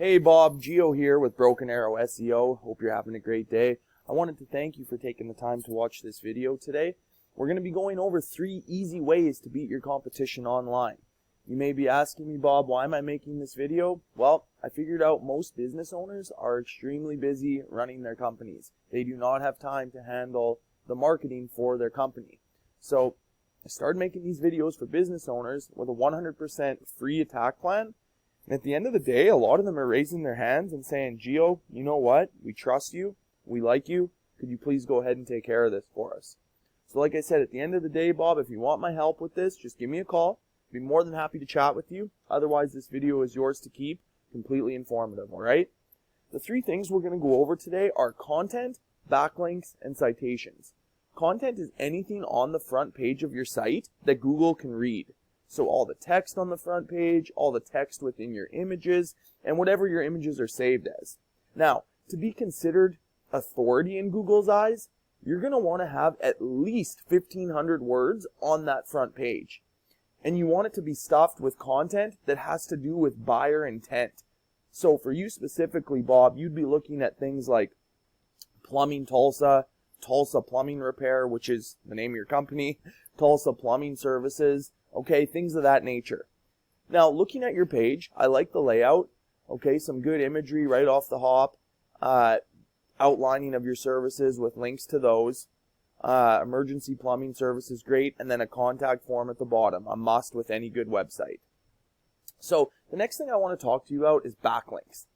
Hey Bob, Geo here with Broken Arrow SEO. Hope you're having a great day. I wanted to thank you for taking the time to watch this video today. We're going to be going over 3 easy ways to beat your competition online. You may be asking me, Bob, why am I making this video? Well, I figured out most business owners are extremely busy running their companies. They do not have time to handle the marketing for their company. So I started making these videos for business owners with a 100% free attack plan. And at the end of the day, a lot of them are raising their hands and saying, Geo, you know what? We trust you. We like you. Could you please go ahead and take care of this for us? So like I said, at the end of the day, Bob, if you want my help with this, just give me a call. I'd be more than happy to chat with you. Otherwise, this video is yours to keep. Completely informative, all right? The 3 things we're going to go over today are content, backlinks, and citations. Content is anything on the front page of your site that Google can read. So all the text on the front page, all the text within your images, and whatever your images are saved as. Now, to be considered authority in Google's eyes, you're going to want to have at least 1,500 words on that front page. And you want it to be stuffed with content that has to do with buyer intent. So for you specifically, Bob, you'd be looking at things like Plumbing Tulsa, Tulsa Plumbing Repair, which is the name of your company, Tulsa Plumbing Services, okay, things of that nature. Now, looking at your page, I like the layout, okay, some good imagery right off the hop, outlining of your services with links to those, emergency plumbing services, great, and then a contact form at the bottom, a must with any good website. So, the next thing I want to talk to you about is backlinks.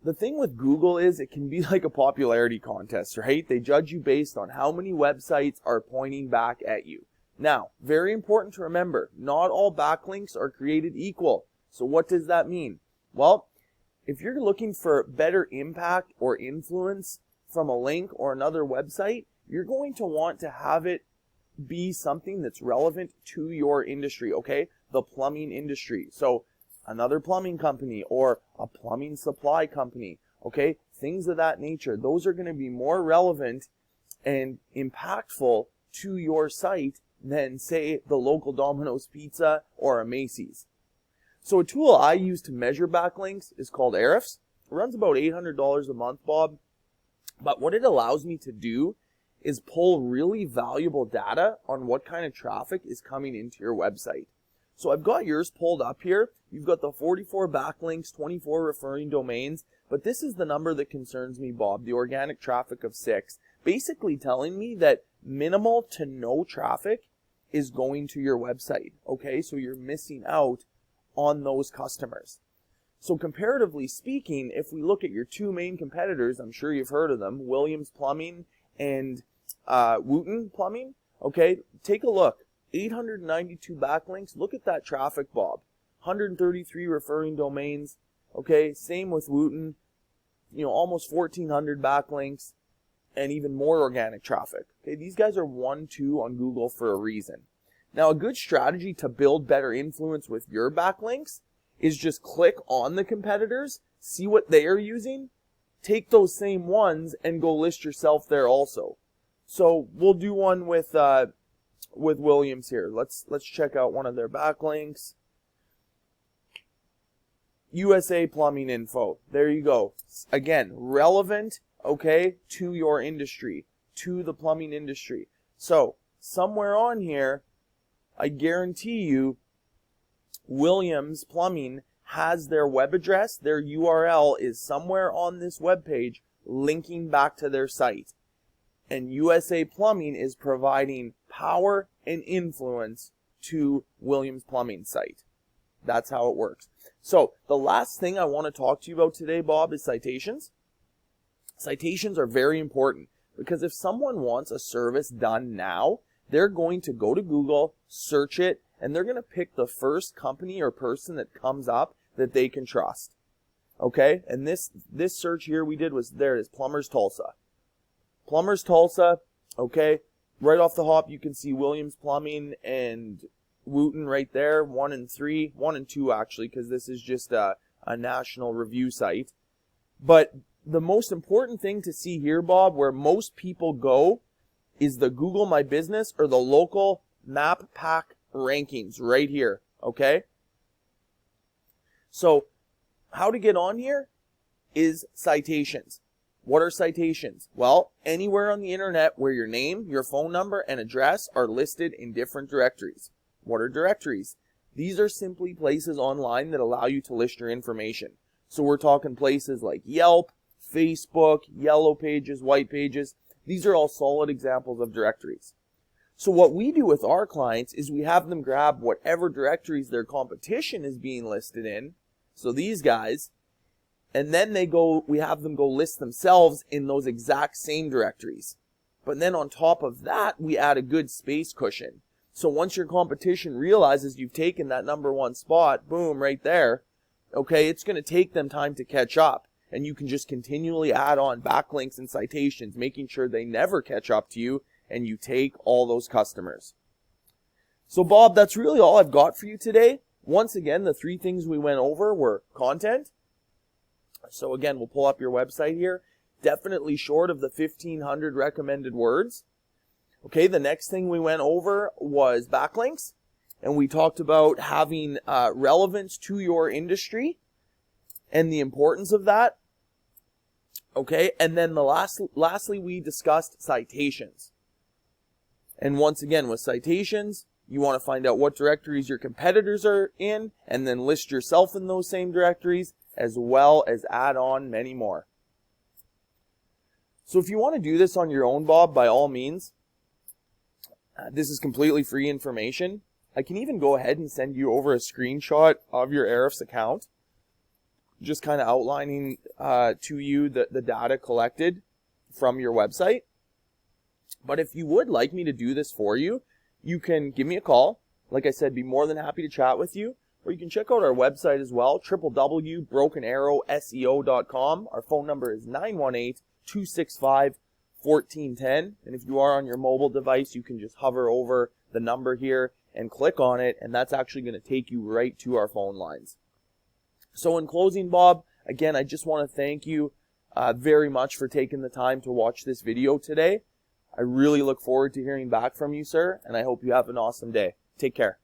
The thing with Google is it can be like a popularity contest, right? They judge you based on how many websites are pointing back at you. Now, very important to remember, not all backlinks are created equal. So what does that mean? Well, if you're looking for better impact or influence from a link or another website, you're going to want to have it be something that's relevant to your industry, okay? The plumbing industry. So another plumbing company or a plumbing supply company, okay? Things of that nature. Those are going to be more relevant and impactful to your site than, say, the local Domino's Pizza or a Macy's. So a tool I use to measure backlinks is called Ahrefs. It runs about $800 a month, Bob. But what it allows me to do is pull really valuable data on what kind of traffic is coming into your website. So I've got yours pulled up here. You've got the 44 backlinks, 24 referring domains, but this is the number that concerns me, Bob, the organic traffic of 6. Basically telling me that minimal to no traffic is going to your website, okay? So you're missing out on those customers. So comparatively speaking, if we look at your 2 main competitors, I'm sure you've heard of them, Williams Plumbing and Wooten Plumbing, okay? Take a look. 892 backlinks. Look at that traffic, Bob. 133 referring domains, okay? Same with Wooten, almost 1,400 backlinks. And even more organic traffic. Okay, these guys are 1-2 on Google for a reason. Now, a good strategy to build better influence with your backlinks is just click on the competitors, see what they are using, take those same ones, and go list yourself there also. So we'll do one with Williams here. Let's check out one of their backlinks. USA Plumbing Info. There you go. Again, relevant. Okay, to your industry, to the plumbing industry. So, somewhere on here, I guarantee you, Williams Plumbing has their web address, their URL is somewhere on this web page linking back to their site. And USA Plumbing is providing power and influence to Williams Plumbing's site. That's how it works. So, the last thing I want to talk to you about today, Bob, is citations. Citations are very important because if someone wants a service done now, they're going to go to Google, search it, and they're going to pick the first company or person that comes up that they can trust. Okay? And this search here we did was, there it is, Plumbers Tulsa. Plumbers Tulsa, okay? Right off the hop, you can see Williams Plumbing and Wooten right there, 1 and 3, 1 and 2 actually, because this is just a national review site. But the most important thing to see here, Bob, where most people go is the Google My Business or the local map pack rankings right here, okay? So how to get on here is citations. What are citations? Well, anywhere on the internet where your name, your phone number, and address are listed in different directories. What are directories? These are simply places online that allow you to list your information. So we're talking places like Yelp, Facebook, Yellow Pages, White Pages. These are all solid examples of directories. So what we do with our clients is we have them grab whatever directories their competition is being listed in, so these guys, and then we have them go list themselves in those exact same directories. But then on top of that, we add a good space cushion. So once your competition realizes you've taken that #1 spot, boom, right there, okay, it's going to take them time to catch up. And you can just continually add on backlinks and citations, making sure they never catch up to you and you take all those customers. So Bob, that's really all I've got for you today. Once again, the 3 things we went over were content. So again, we'll pull up your website here. Definitely short of the 1,500 recommended words. Okay, the next thing we went over was backlinks. And we talked about having relevance to your industry and the importance of that. Okay, and then lastly, we discussed citations. And once again, with citations, you want to find out what directories your competitors are in, and then list yourself in those same directories, as well as add on many more. So if you want to do this on your own, Bob, by all means, this is completely free information. I can even go ahead and send you over a screenshot of your Ahrefs account, just kind of outlining to you the data collected from your website. But if you would like me to do this for you, you can give me a call. Like I said, be more than happy to chat with you. Or you can check out our website as well, www.brokenarrowseo.com. Our phone number is 918-265-1410. And if you are on your mobile device, you can just hover over the number here and click on it, and that's actually going to take you right to our phone lines. So in closing, Bob, again, I just want to thank you very much for taking the time to watch this video today. I really look forward to hearing back from you, sir, and I hope you have an awesome day. Take care.